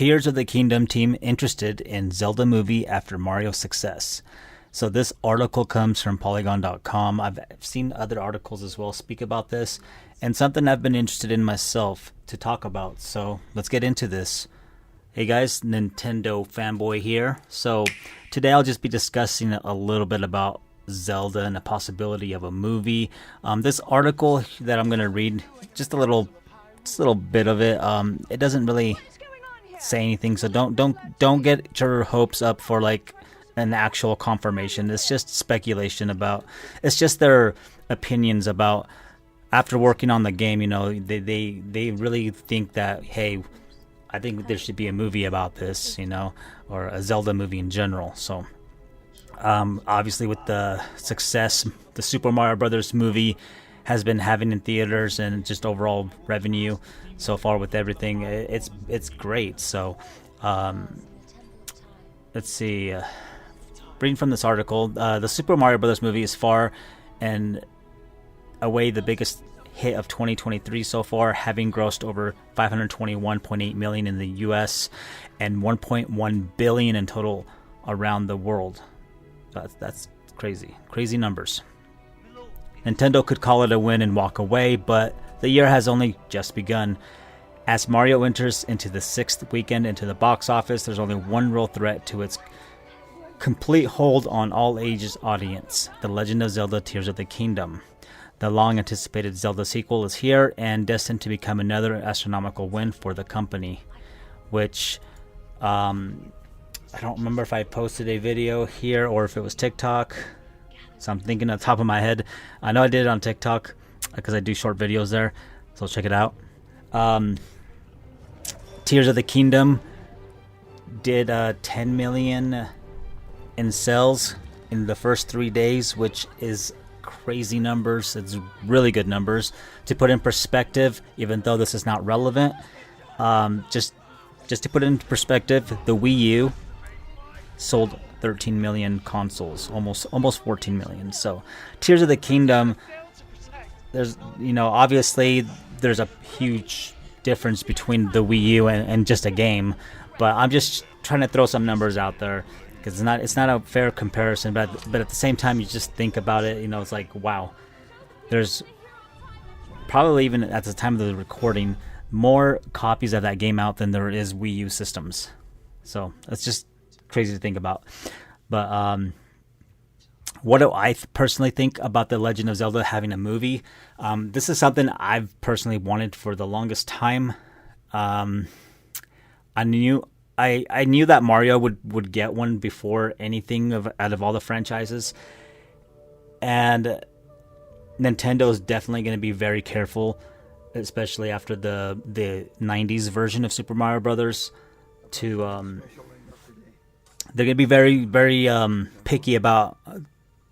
Tears of the Kingdom team interested in Zelda movie after Mario's success. So this article comes from Polygon.com. I've seen other articles as well speak about this, and something I've been interested in myself to talk about. So let's get into this. Hey guys, Nintendo fanboy here. So today I'll just be discussing a little bit about Zelda and the possibility of a movie. This article that I'm going to read, just a little bit of it. It doesn't really say anything, so don't get your hopes up for like an actual confirmation. It's just speculation about. It's just their opinions about after working on the game. You know, they really think that, hey, I think there should be a movie about this, you know, or a Zelda movie in general. So, obviously, with the success the Super Mario Brothers movie has been having in theaters and just overall revenue so far with everything, it's great. So, let's see. Reading from this article, the Super Mario Brothers movie is far and away the biggest hit of 2023 so far, having grossed over 521.8 million in the US and 1.1 billion in total around the world. That's crazy numbers. Nintendo could call it a win and walk away, but the year has only just begun. As Mario enters into the 6th weekend into the box office, there's only one real threat to its complete hold on all ages audience: The Legend of Zelda: Tears of the Kingdom. The long-anticipated Zelda sequel is here and destined to become another astronomical win for the company, which I don't remember if I posted a video here or if it was TikTok. So I'm thinking on the top of my head. I know I did it on TikTok because I do short videos there, so check it out. Tears of the Kingdom did 10 million in sales in the first 3 days, which is crazy numbers. It's really good numbers. To put in perspective, even though this is not relevant, just to put it into perspective, the Wii U sold 13 million consoles, almost 14 million. So Tears of the Kingdom, there's, you know, obviously there's a huge difference between the Wii U and just a game, but I'm just trying to throw some numbers out there because it's not a fair comparison, but at the same time, you just think about it, you know, it's like, wow, there's probably, even at the time of the recording, more copies of that game out than there is Wii U systems. So that's just crazy to think about. But what do I personally think about The Legend of Zelda having a movie? This is something I've personally wanted for the longest time. I knew that Mario would get one before anything out of all the franchises, and Nintendo is definitely going to be very careful, especially after the 90s version of Super Mario Brothers. They're going to be very, very picky about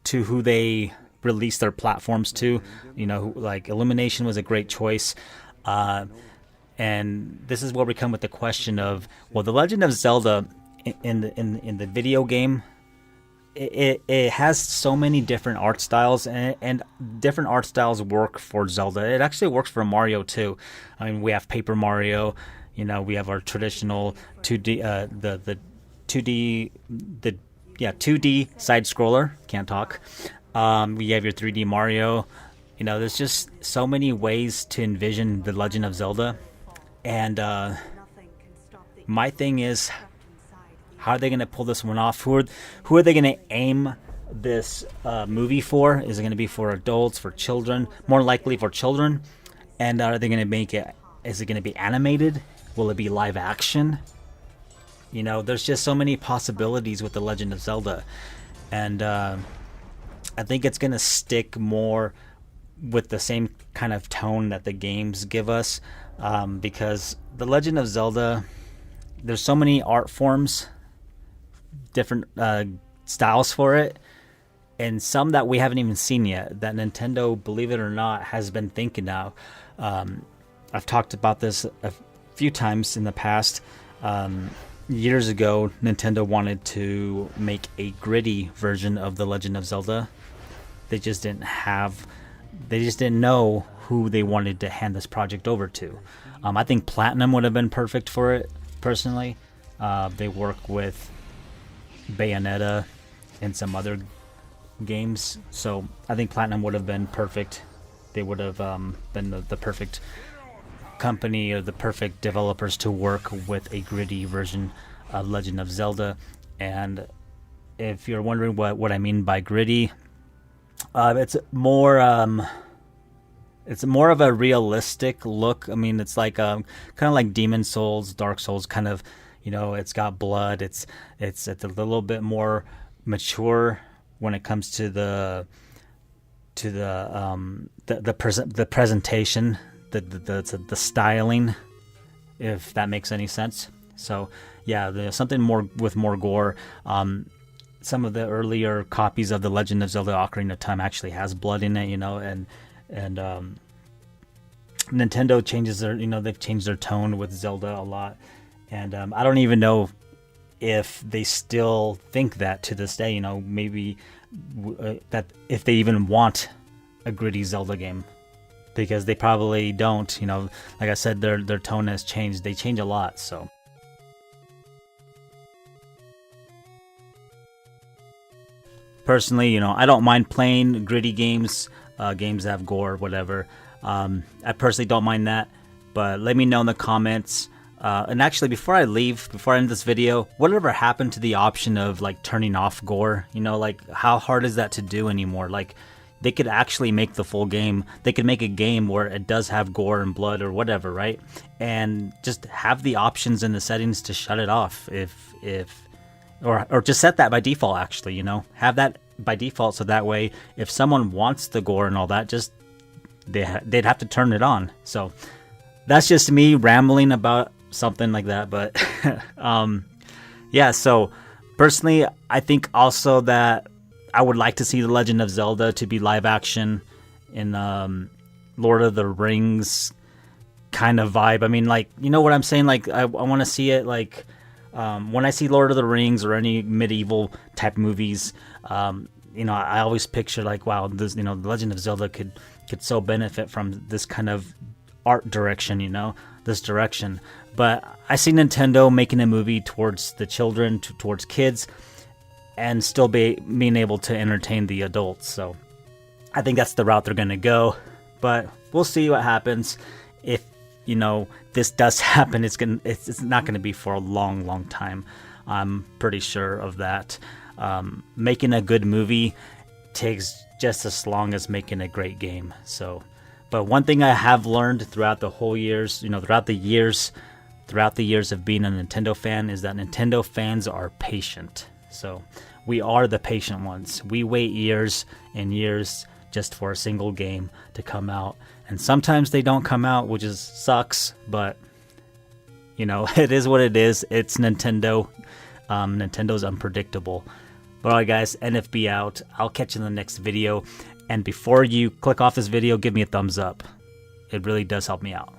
to who they release their platforms to. You know, like Illumination was a great choice. And this is where we come with the question of, well, The Legend of Zelda in the video game, it has so many different art styles, and different art styles work for Zelda. It actually works for Mario too. I mean, we have Paper Mario, you know, we have our traditional 2D, the 2D side scroller. Can't talk. We have your 3D Mario. You know, there's just so many ways to envision The Legend of Zelda. And my thing is, how are they going to pull this one off? Who are they going to aim this movie for? Is it going to be for adults, for children? More likely for children. And are they going to make it? Is it going to be animated? Will it be live action? You know, there's just so many possibilities with The Legend of Zelda, and I think it's going to stick more with the same kind of tone that the games give us. Because The Legend of Zelda, there's so many art forms, different styles for it, and some that we haven't even seen yet, that Nintendo, believe it or not, has been thinking of. I've talked about this a few times in the past. Years ago, Nintendo wanted to make a gritty version of The Legend of Zelda. They just didn't know who they wanted to hand this project over to. I think Platinum would have been perfect for it, personally. They work with Bayonetta and some other games, so I think Platinum would have been perfect. They would have been the perfect company or the perfect developers to work with a gritty version of Legend of Zelda. And if you're wondering what I mean by gritty, it's more of a realistic look. I mean, it's like kind of like Demon Souls, Dark Souls, kind of. It's got blood. It's a little bit more mature when it comes to the presentation, the styling, if that makes any sense. So yeah, there's something more with more gore. Some of the earlier copies of The Legend of Zelda: Ocarina of Time actually has blood in it, and Nintendo changes their, they've changed their tone with Zelda a lot, and I don't even know if they still think that to this day. Maybe that if they even want a gritty Zelda game, because they probably don't. Like I said, their tone has changed. They change a lot, so. Personally, I don't mind playing gritty games, games that have gore, whatever. I personally don't mind that, but let me know in the comments. And actually, before I end this video, whatever happened to the option of like turning off gore? Like how hard is that to do anymore? Like they could actually make the full game. They could make a game where it does have gore and blood or whatever, right? And just have the options in the settings to shut it off or just set that by default, actually, have that by default, so that way if someone wants the gore and all that, just they'd have to turn it on. So that's just me rambling about something like that, but yeah, so personally I think also that I would like to see The Legend of Zelda to be live action in Lord of the Rings kind of vibe. I mean, like, you know what I'm saying? Like I want to see it like when I see Lord of the Rings or any medieval type movies, I always picture like, wow, this, The Legend of Zelda could so benefit from this kind of art direction, this direction. But I see Nintendo making a movie towards the children, towards kids, and still being able to entertain the adults. So I think that's the route they're going to go. But we'll see what happens. If this does happen, it's not going to be for a long time. I'm pretty sure of that. Making a good movie takes just as long as making a great game. So, but one thing I have learned throughout the whole years, throughout the years of being a Nintendo fan, is that Nintendo fans are patient. So we are the patient ones. We wait years and years just for a single game to come out. And sometimes they don't come out, which sucks, but it is what it is. It's Nintendo. Nintendo's unpredictable. But alright guys, NFB out. I'll catch you in the next video. And before you click off this video, give me a thumbs up. It really does help me out.